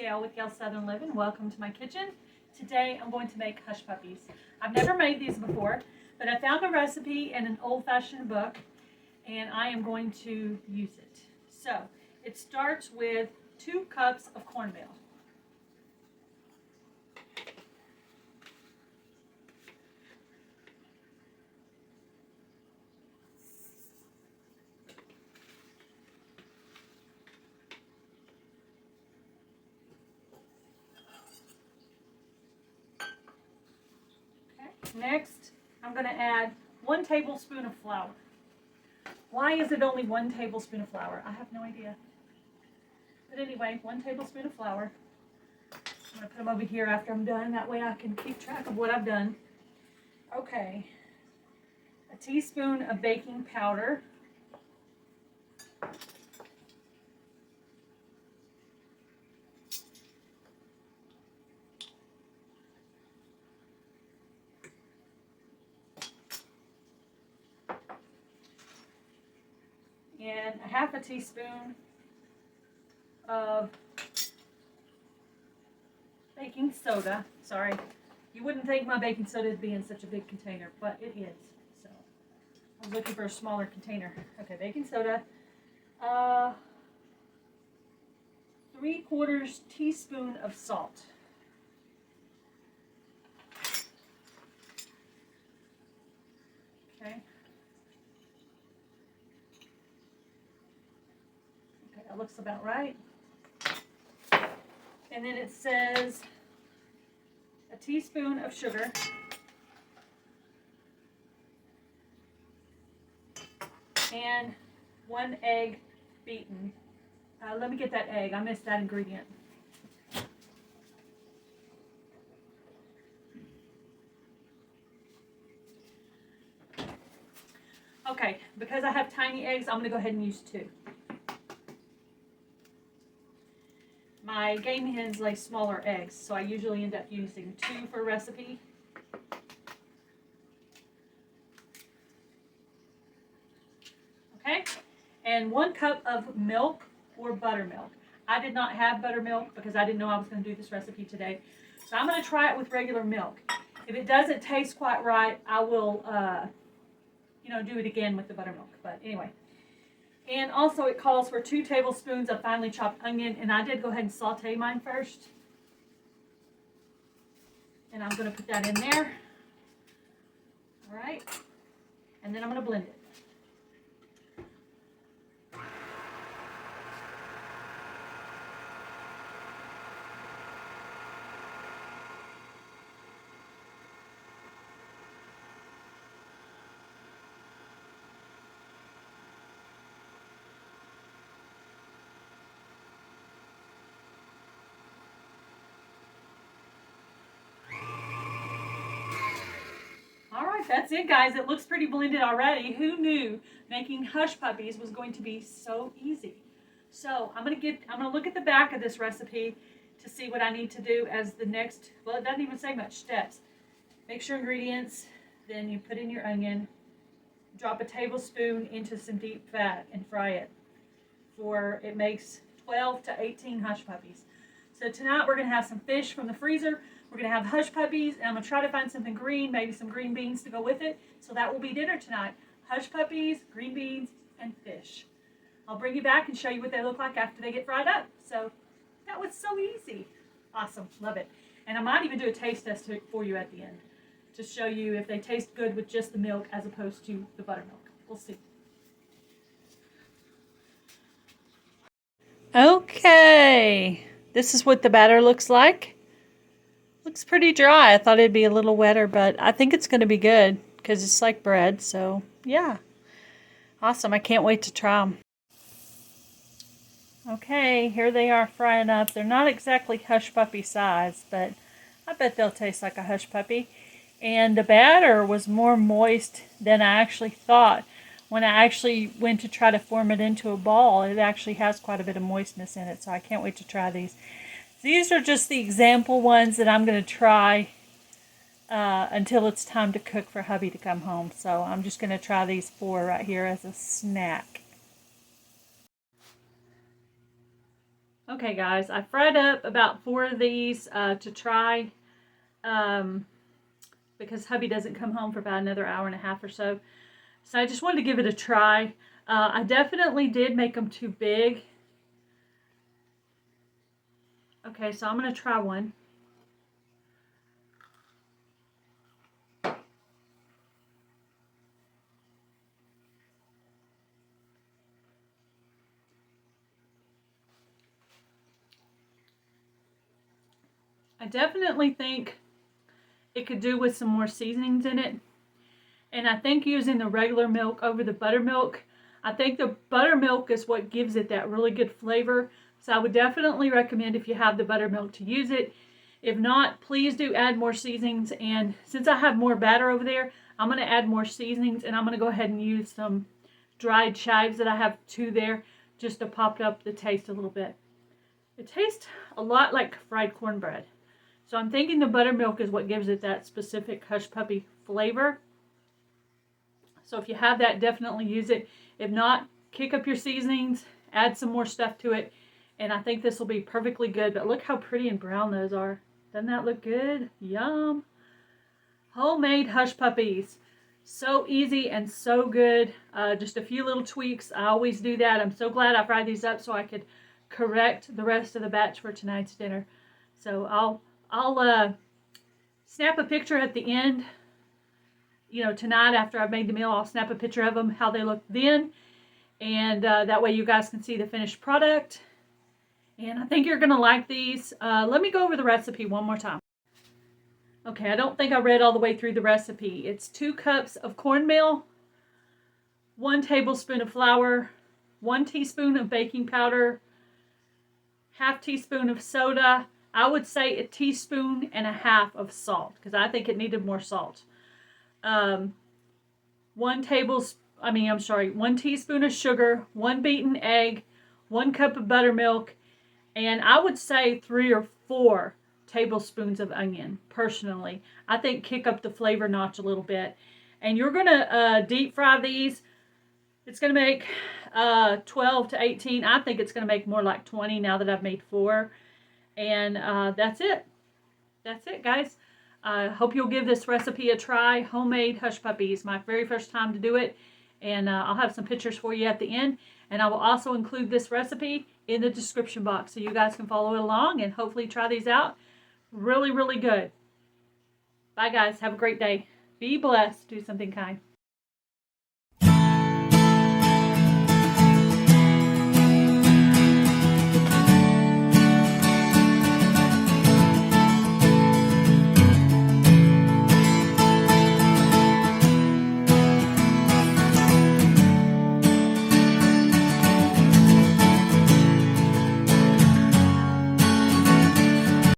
Gail with Gail Southern Living. Welcome to my kitchen. Today I'm going to make hush puppies. I've never made these before, but I found a recipe in an old-fashioned book and I am going to use it. So it starts with 2 cups of cornmeal. Next, I'm going to add 1 tablespoon of flour. Why is it only 1 tablespoon of flour? I have no idea. But anyway, 1 tablespoon of flour. I'm going to put them over here after I'm done. That way I can keep track of what I've done. Okay. A teaspoon of baking powder. And a half a teaspoon of baking soda. Sorry, you wouldn't think my baking soda would be in such a big container, but it is. So I was looking for a smaller container. Okay, baking soda. 3/4 teaspoon of salt. Okay. That looks about right. And then it says a teaspoon of sugar. And 1 egg beaten. Let me get that egg. I missed that ingredient. Okay, because I have tiny eggs, I'm going to go ahead and use 2. My game hens lay smaller eggs, so I usually end up using 2 for a recipe. Okay, and 1 cup of milk or buttermilk. I did not have buttermilk because I didn't know I was going to do this recipe today. So I'm going to try it with regular milk. If it doesn't taste quite right, I will, do it again with the buttermilk. But anyway. And also it calls for 2 tablespoons of finely chopped onion, and I did go ahead and saute mine first. And I'm going to put that in there. All right. And then I'm going to blend it. That's it, guys. It looks pretty blended already. Who knew making hush puppies was going to be so easy? So I'm gonna look at the back of this recipe to see what I need to do as the next. Well, it doesn't even say much steps. Mix your ingredients, then you put in your onion. Drop a tablespoon into some deep fat and fry it. It makes 12 to 18 hush puppies. So tonight we're gonna have some fish from the freezer. We're going to have hush puppies, and I'm going to try to find something green, maybe some green beans to go with it. So that will be dinner tonight. Hush puppies, green beans, and fish. I'll bring you back and show you what they look like after they get fried up. So that was so easy. Awesome. Love it. And I might even do a taste test for you at the end to show you if they taste good with just the milk as opposed to the buttermilk. We'll see. Okay. This is what the batter looks like. Looks pretty dry. I thought it'd be a little wetter, but I think it's going to be good because it's like bread. So, yeah. Awesome. I can't wait to try them. Okay, here they are frying up. They're not exactly hush puppy size, but I bet they'll taste like a hush puppy. And the batter was more moist than I actually thought. When I actually went to try to form it into a ball, it actually has quite a bit of moistness in it, so I can't wait to try these. These are just the example ones that I'm going to try until it's time to cook for hubby to come home. So I'm just going to try these 4 right here as a snack. Okay guys, I fried up about 4 of these to try because hubby doesn't come home for about another hour and a half or so. So I just wanted to give it a try. I definitely did make them too big. Okay, so I'm going to try one. I definitely think it could do with some more seasonings in it. And I think using the regular milk over the buttermilk, I think the buttermilk is what gives it that really good flavor. So I would definitely recommend if you have the buttermilk to use it. If not, please do add more seasonings. And since I have more batter over there, I'm going to add more seasonings. And I'm going to go ahead and use some dried chives that I have too there just to pop up the taste a little bit. It tastes a lot like fried cornbread. So I'm thinking the buttermilk is what gives it that specific hush puppy flavor. So if you have that, definitely use it. If not, kick up your seasonings, add some more stuff to it, and I think this will be perfectly good. But look how pretty and brown those are. Doesn't that look good? Yum. Homemade hush puppies. So easy and so good. Just a few little tweaks. I always do that. I'm so glad I fried these up so I could correct the rest of the batch for tonight's dinner. So I'll snap a picture at the end. You know, tonight after I've made the meal, I'll snap a picture of them, how they look then. And that way you guys can see the finished product. And I think you're going to like these. Let me go over the recipe one more time. Okay, I don't think I read all the way through the recipe. It's 2 cups of cornmeal, 1 tablespoon of flour, 1 teaspoon of baking powder, 1/2 teaspoon of soda. I would say 1.5 teaspoons of salt because I think it needed more salt. 1 teaspoon of sugar, 1 beaten egg, 1 cup of buttermilk, and I would say 3 or 4 tablespoons of onion, personally. I think kick up the flavor notch a little bit. And you're going to deep fry these. It's going to make 12 to 18. I think it's going to make more like 20 now that I've made 4. And that's it. That's it, guys. I hope you'll give this recipe a try. Homemade hush puppies, my very first time to do it. And I'll have some pictures for you at the end. And I will also include this recipe in the description box so you guys can follow it along and hopefully try these out. Really, really good. Bye, guys. Have a great day. Be blessed. Do something kind.